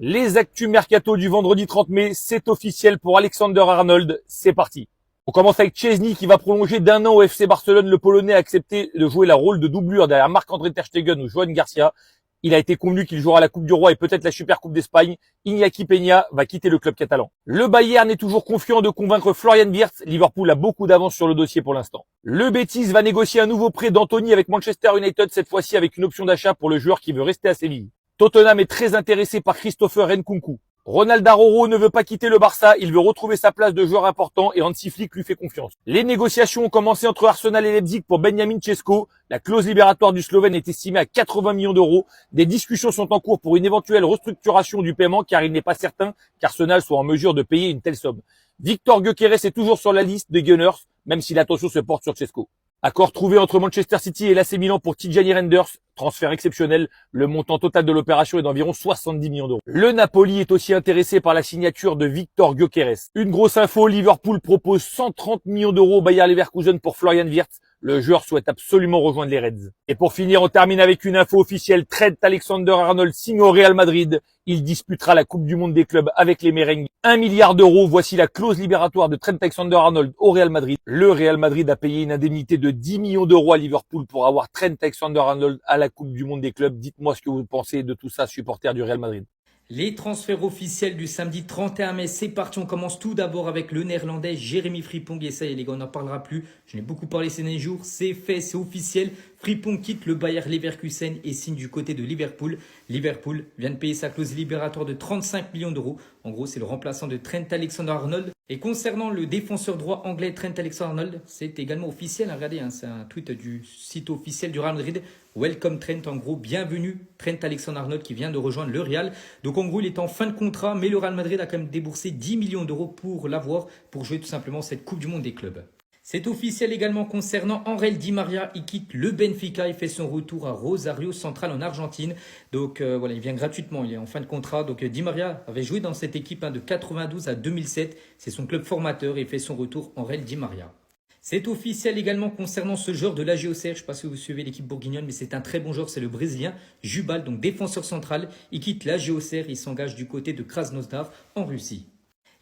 Les actus mercato du vendredi 30 mai, c'est officiel pour Alexander-Arnold, c'est parti. On commence avec Szczęsny qui va prolonger d'1 an au FC Barcelone. Le Polonais a accepté de jouer le rôle de doublure derrière Marc-André Ter Stegen ou Joan Garcia. Il a été convenu qu'il jouera la Coupe du Roi et peut-être la Supercoupe d'Espagne. Iñaki Peña va quitter le club catalan. Le Bayern est toujours confiant de convaincre Florian Wirtz. Liverpool a beaucoup d'avance sur le dossier pour l'instant. Le Betis va négocier un nouveau prêt d'Anthony avec Manchester United, cette fois-ci avec une option d'achat pour le joueur qui veut rester à Séville. Tottenham est très intéressé par Christopher Nkunku. Ronald Araujo ne veut pas quitter le Barça, il veut retrouver sa place de joueur important et Hansi Flick lui fait confiance. Les négociations ont commencé entre Arsenal et Leipzig pour Benjamin Šeško. La clause libératoire du Slovène est estimée à 80 millions d'euros. Des discussions sont en cours pour une éventuelle restructuration du paiement car il n'est pas certain qu'Arsenal soit en mesure de payer une telle somme. Victor Gyökeres est toujours sur la liste des Gunners, même si l'attention se porte sur Šeško. Accord trouvé entre Manchester City et l'AC Milan pour Tijani Reinders. Transfert exceptionnel. Le montant total de l'opération est d'environ 70 millions d'euros. Le Napoli est aussi intéressé par la signature de Victor Gyökeres. Une grosse info, Liverpool propose 130 millions d'euros au Bayer Leverkusen pour Florian Wirtz. Le joueur souhaite absolument rejoindre les Reds. Et pour finir, on termine avec une info officielle. Trent Alexander-Arnold signe au Real Madrid. Il disputera la Coupe du Monde des clubs avec les merengues. 1 milliard d'euros, voici la clause libératoire de Trent Alexander-Arnold au Real Madrid. Le Real Madrid a payé une indemnité de 10 millions d'euros à Liverpool pour avoir Trent Alexander-Arnold à la Coupe du Monde des clubs. Dites-moi ce que vous pensez de tout ça, supporters du Real Madrid. Les transferts officiels du samedi 31 mai, c'est parti. On commence tout d'abord avec le néerlandais Jérémy Frimpong. Et ça y est les gars, on n'en parlera plus. Je n'ai beaucoup parlé ces derniers jours. C'est fait, c'est officiel. Frimpong quitte le Bayer Leverkusen et signe du côté de Liverpool. Liverpool vient de payer sa clause libératoire de 35 millions d'euros. En gros, c'est le remplaçant de Trent Alexander-Arnold. Et concernant le défenseur droit anglais Trent Alexander-Arnold, c'est également officiel. Regardez, c'est un tweet du site officiel du Real Madrid. Welcome Trent, en gros, bienvenue Trent Alexander-Arnold qui vient de rejoindre le Real. Donc en gros, il est en fin de contrat, mais le Real Madrid a quand même déboursé 10 millions d'euros pour l'avoir, pour jouer tout simplement cette Coupe du Monde des clubs. C'est officiel également concernant Angel Di Maria. Il quitte le Benfica, il fait son retour à Rosario Central en Argentine. Donc voilà, il vient gratuitement, il est en fin de contrat. Donc Di Maria avait joué dans cette équipe de 92 à 2007. C'est son club formateur et il fait son retour Angel Di Maria. C'est officiel également concernant ce joueur de l'AG Auxerre. Je ne sais pas si vous suivez l'équipe bourguignonne, mais c'est un très bon joueur. C'est le Brésilien Jubal, donc défenseur central. Il quitte l'AG Auxerre, il s'engage du côté de Krasnodar en Russie.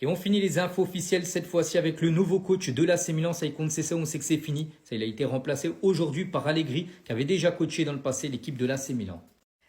Et on finit les infos officielles cette fois-ci avec le nouveau coach de l'AC Milan. Ça y compte, c'est ça, on sait que c'est fini. Ça, il a été remplacé aujourd'hui par Allegri, qui avait déjà coaché dans le passé l'équipe de l'AC Milan.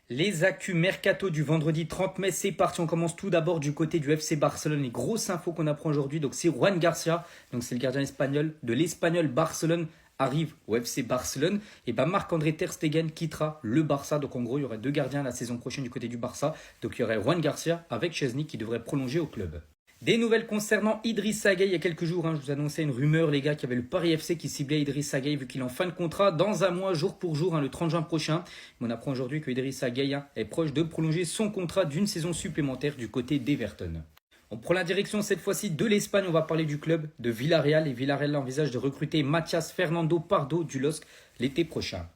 Les actus mercato du vendredi 30 mai, c'est parti. On commence tout d'abord du côté du FC Barcelone. Les grosses infos qu'on apprend aujourd'hui, donc c'est Juan Garcia, donc c'est le gardien espagnol de l'Espagnol Barcelone, arrive au FC Barcelone. Et Marc-André Ter Stegen quittera le Barça. Donc en gros, il y aurait deux gardiens la saison prochaine du côté du Barça. Donc il y aurait Juan Garcia avec Szczęsny qui devrait prolonger au club. Des nouvelles concernant Idrissa Gueye. Il y a quelques jours, je vous annonçais une rumeur, les gars, qu'il y avait le Paris FC qui ciblait Idrissa Gueye vu qu'il est en fin de contrat dans un mois, jour pour jour, le 30 juin prochain. Mais on apprend aujourd'hui que Idrissa Gueye est proche de prolonger son contrat d'une saison supplémentaire du côté d'Everton. On prend la direction cette fois-ci de l'Espagne. On va parler du club de Villarreal. Et Villarreal envisage de recruter Mathias Fernando Pardo du LOSC l'été prochain.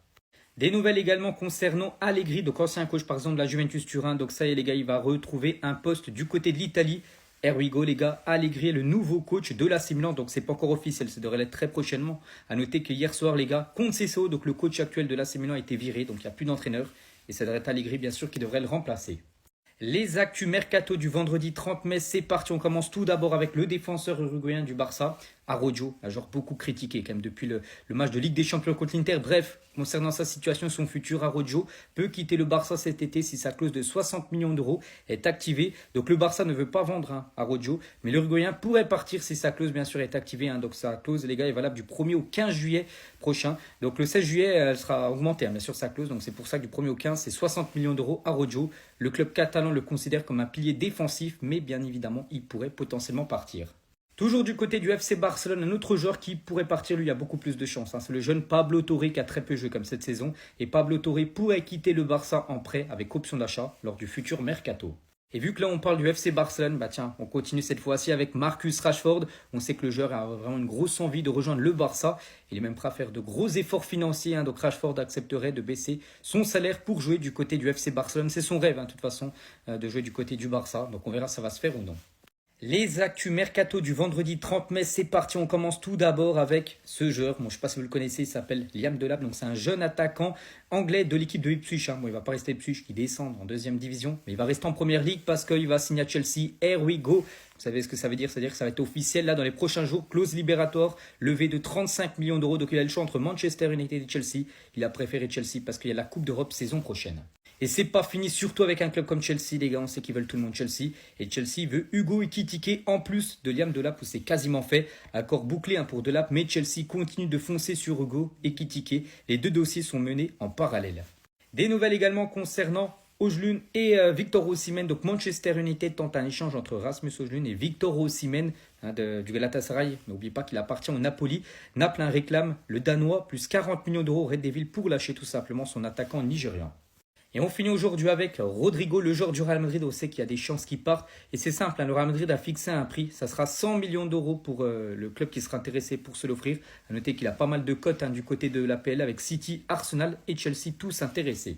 Des nouvelles également concernant Allegri, donc ancien coach par exemple de la Juventus Turin. Donc ça y est les gars, il va retrouver un poste du côté de l'Italie. Here we go les gars, Allegri est le nouveau coach de l'AC Milan, donc c'est pas encore officiel, ça devrait l'être très prochainement. À noter que hier soir les gars, Conceição, donc le coach actuel de l'AC Milan a été viré, donc il n'y a plus d'entraîneur. Et ça devrait être Allegri bien sûr qui devrait le remplacer. Les actus mercato du vendredi 30 mai, c'est parti. On commence tout d'abord avec le défenseur uruguayen du Barça, Araujo, un joueur beaucoup critiqué quand même depuis le match de Ligue des Champions contre l'Inter. Bref, concernant sa situation et son futur, Araujo peut quitter le Barça cet été si sa clause de 60 millions d'euros est activée. Donc le Barça ne veut pas vendre Araujo, mais l'Uruguayen pourrait partir si sa clause bien sûr est activée. Donc sa clause les gars est valable du 1er au 15 juillet prochain. Donc le 16 juillet elle sera augmentée bien sûr sa clause. Donc c'est pour ça que du 1er au 15 c'est 60 millions d'euros Araujo. Le club catalan le considère comme un pilier défensif, mais bien évidemment il pourrait potentiellement partir. Toujours du côté du FC Barcelone, un autre joueur qui pourrait partir, lui, a beaucoup plus de chance. C'est le jeune Pablo Torre qui a très peu joué comme cette saison. Et Pablo Torre pourrait quitter le Barça en prêt avec option d'achat lors du futur mercato. Et vu que là on parle du FC Barcelone, on continue cette fois-ci avec Marcus Rashford. On sait que le joueur a vraiment une grosse envie de rejoindre le Barça. Il est même prêt à faire de gros efforts financiers. Donc Rashford accepterait de baisser son salaire pour jouer du côté du FC Barcelone. C'est son rêve de toute façon de jouer du côté du Barça. Donc on verra si ça va se faire ou non. Les actus mercato du vendredi 30 mai, c'est parti. On commence tout d'abord avec ce joueur. Bon, je ne sais pas si vous le connaissez, il s'appelle Liam Delap. Donc, c'est un jeune attaquant anglais de l'équipe de Ipswich. Bon, il ne va pas rester à Ipswich qui descend en deuxième division, mais il va rester en première ligue parce qu'il va signer à Chelsea. Here we go. Vous savez ce que ça veut dire? C'est-à-dire que ça va être officiel là dans les prochains jours. Clause libératoire, levée de 35 millions d'euros. Donc, il a le choix entre Manchester United et Chelsea. Il a préféré Chelsea parce qu'il y a la Coupe d'Europe saison prochaine. Et c'est pas fini, surtout avec un club comme Chelsea, les gars. On sait qu'ils veulent tout le monde Chelsea. Et Chelsea veut Hugo Ekitike en plus de Liam Delap, où c'est quasiment fait. Accord bouclé pour Delap, mais Chelsea continue de foncer sur Hugo Ekitike. Les deux dossiers sont menés en parallèle. Des nouvelles également concernant Højlund et Victor Osimhen. Donc Manchester United tente un échange entre Rasmus Højlund et Victor Osimhen du Galatasaray. N'oubliez pas qu'il appartient au Napoli. Naples réclame le Danois plus 40 millions d'euros au Red Devil pour lâcher tout simplement son attaquant nigérian. Et on finit aujourd'hui avec Rodrigo, le joueur du Real Madrid. On sait qu'il y a des chances qu'il parte. Et c'est simple, le Real Madrid a fixé un prix. Ça sera 100 millions d'euros pour le club qui sera intéressé pour se l'offrir. À noter qu'il a pas mal de cotes du côté de l'APL avec City, Arsenal et Chelsea tous intéressés.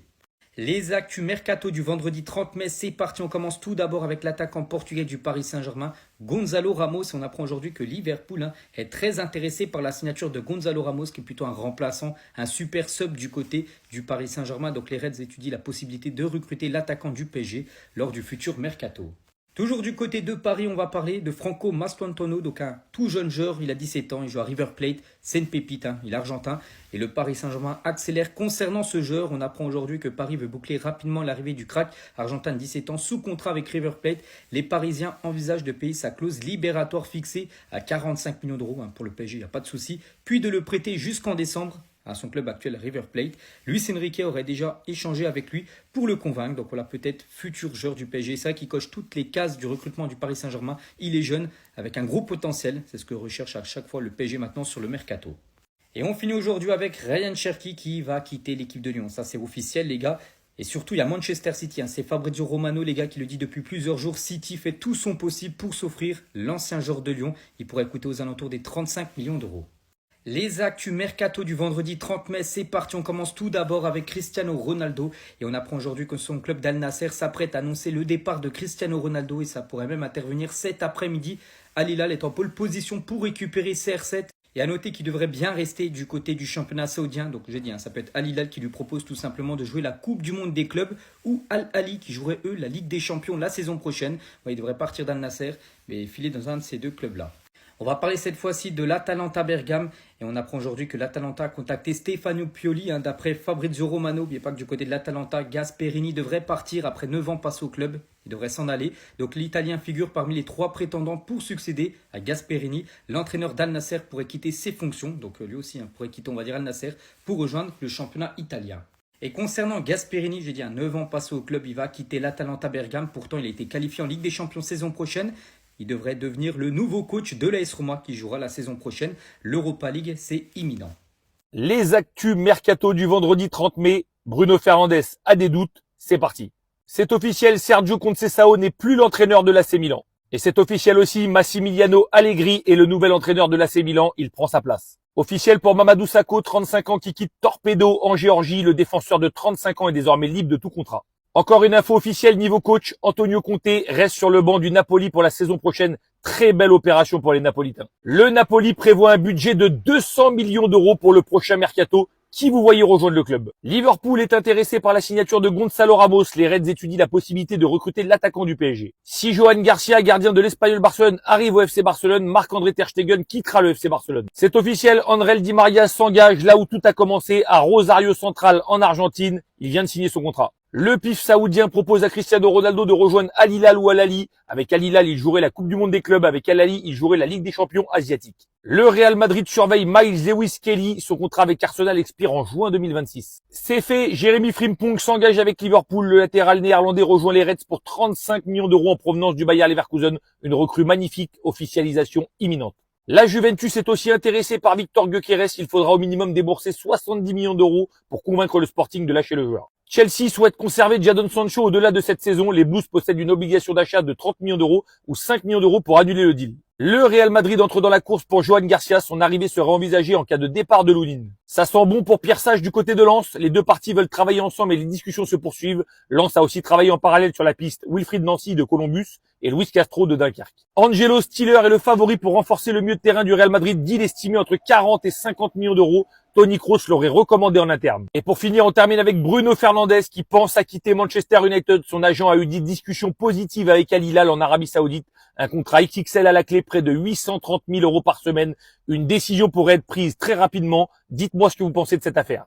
Les actus mercato du vendredi 30 mai, c'est parti. On commence tout d'abord avec l'attaquant portugais du Paris Saint-Germain, Gonzalo Ramos. On apprend aujourd'hui que Liverpool est très intéressé par la signature de Gonzalo Ramos, qui est plutôt un remplaçant, un super sub du côté du Paris Saint-Germain. Donc les Reds étudient la possibilité de recruter l'attaquant du PSG lors du futur mercato. Toujours du côté de Paris, on va parler de Franco Mastantuono, donc un tout jeune joueur, il a 17 ans, il joue à River Plate, c'est une pépite, il est argentin. Et le Paris Saint-Germain accélère concernant ce joueur. On apprend aujourd'hui que Paris veut boucler rapidement l'arrivée du crack argentin de 17 ans sous contrat avec River Plate. Les Parisiens envisagent de payer sa clause libératoire fixée à 45 millions d'euros pour le PSG, il n'y a pas de souci, puis de le prêter jusqu'en décembre à son club actuel River Plate. Luis Enrique aurait déjà échangé avec lui pour le convaincre. Donc voilà, peut-être futur joueur du PSG. C'est vrai qu'il coche toutes les cases du recrutement du Paris Saint-Germain. Il est jeune, avec un gros potentiel. C'est ce que recherche à chaque fois le PSG maintenant sur le mercato. Et on finit aujourd'hui avec Ryan Cherki qui va quitter l'équipe de Lyon. Ça, c'est officiel, les gars. Et surtout, il y a Manchester City. C'est Fabrizio Romano, les gars, qui le dit depuis plusieurs jours. City fait tout son possible pour s'offrir l'ancien joueur de Lyon. Il pourrait coûter aux alentours des 35 millions d'euros. Les actus mercato du vendredi 30 mai, c'est parti. On commence tout d'abord avec Cristiano Ronaldo. Et on apprend aujourd'hui que son club d'Al Nasser s'apprête à annoncer le départ de Cristiano Ronaldo. Et ça pourrait même intervenir cet après-midi. Al Hilal est en pole position pour récupérer CR7. Et à noter qu'il devrait bien rester du côté du championnat saoudien. Donc j'ai dit, ça peut être Al Hilal qui lui propose tout simplement de jouer la Coupe du Monde des clubs. Ou Al Ahly qui jouerait eux la Ligue des Champions la saison prochaine. Il devrait partir d'Al Nasser mais filer dans un de ces deux clubs-là. On va parler cette fois-ci de l'Atalanta Bergame et on apprend aujourd'hui que l'Atalanta a contacté Stefano Pioli. D'après Fabrizio Romano, n'oubliez pas que du côté de l'Atalanta, Gasperini devrait partir après 9 ans passés au club. Il devrait s'en aller. Donc l'Italien figure parmi les 3 prétendants pour succéder à Gasperini. L'entraîneur d'Al Nasser pourrait quitter ses fonctions. Donc lui aussi pourrait quitter, on va dire, Al Nasser pour rejoindre le championnat italien. Et concernant Gasperini, j'ai dit 9 ans passés au club, il va quitter l'Atalanta Bergame. Pourtant, il a été qualifié en Ligue des Champions saison prochaine. Il devrait devenir le nouveau coach de l'AS Roma qui jouera la saison prochaine. L'Europa League, c'est imminent. Les actus mercato du vendredi 30 mai, Bruno Fernandes a des doutes, c'est parti. C'est officiel, Sergio Conceição n'est plus l'entraîneur de l'AC Milan. Et c'est officiel aussi, Massimiliano Allegri est le nouvel entraîneur de l'AC Milan, il prend sa place. Officiel pour Mamadou Sakho, 35 ans, qui quitte Torpedo en Géorgie. Le défenseur de 35 ans est désormais libre de tout contrat. Encore une info officielle niveau coach, Antonio Conte reste sur le banc du Napoli pour la saison prochaine. Très belle opération pour les Napolitains. Le Napoli prévoit un budget de 200 millions d'euros pour le prochain mercato. Qui vous voyez rejoindre le club? Liverpool est intéressé par la signature de Gonzalo Ramos. Les Reds étudient la possibilité de recruter l'attaquant du PSG. Si Johan Garcia, gardien de l'Espagnol Barcelone, arrive au FC Barcelone, Marc-André Ter Stegen quittera le FC Barcelone. C'est officiel, André Di Maria s'engage là où tout a commencé, à Rosario Central en Argentine. Il vient de signer son contrat. Le PIF saoudien propose à Cristiano Ronaldo de rejoindre Al Hilal ou Al Ahly. Avec Al Hilal, il jouerait la Coupe du Monde des clubs. Avec Al Ahly, il jouerait la Ligue des champions asiatique. Le Real Madrid surveille Miles Lewis Kelly. Son contrat avec Arsenal expire en juin 2026. C'est fait, Jérémy Frimpong s'engage avec Liverpool. Le latéral néerlandais rejoint les Reds pour 35 millions d'euros en provenance du Bayer Leverkusen. Une recrue magnifique, officialisation imminente. La Juventus est aussi intéressée par Victor Gyökeres. Il faudra au minimum débourser 70 millions d'euros pour convaincre le Sporting de lâcher le joueur. Chelsea souhaite conserver Jadon Sancho au-delà de cette saison. Les Blues possèdent une obligation d'achat de 30 millions d'euros ou 5 millions d'euros pour annuler le deal. Le Real Madrid entre dans la course pour Joan Garcia. Son arrivée serait envisagée en cas de départ de Lunin. Ça sent bon pour Pierre Sage du côté de Lens. Les deux parties veulent travailler ensemble et les discussions se poursuivent. Lens a aussi travaillé en parallèle sur la piste Wilfried Nancy de Columbus et Luis Castro de Dunkerque. Angelo Stiller est le favori pour renforcer le milieu de terrain du Real Madrid, deal estimé entre 40 et 50 millions d'euros. Tony Kroos l'aurait recommandé en interne. Et pour finir, on termine avec Bruno Fernandes qui pense à quitter Manchester United. Son agent a eu des discussions positives avec Al Hilal en Arabie Saoudite. Un contrat XXL à la clé, près de 830 000 euros par semaine. Une décision pourrait être prise très rapidement. Dites-moi ce que vous pensez de cette affaire.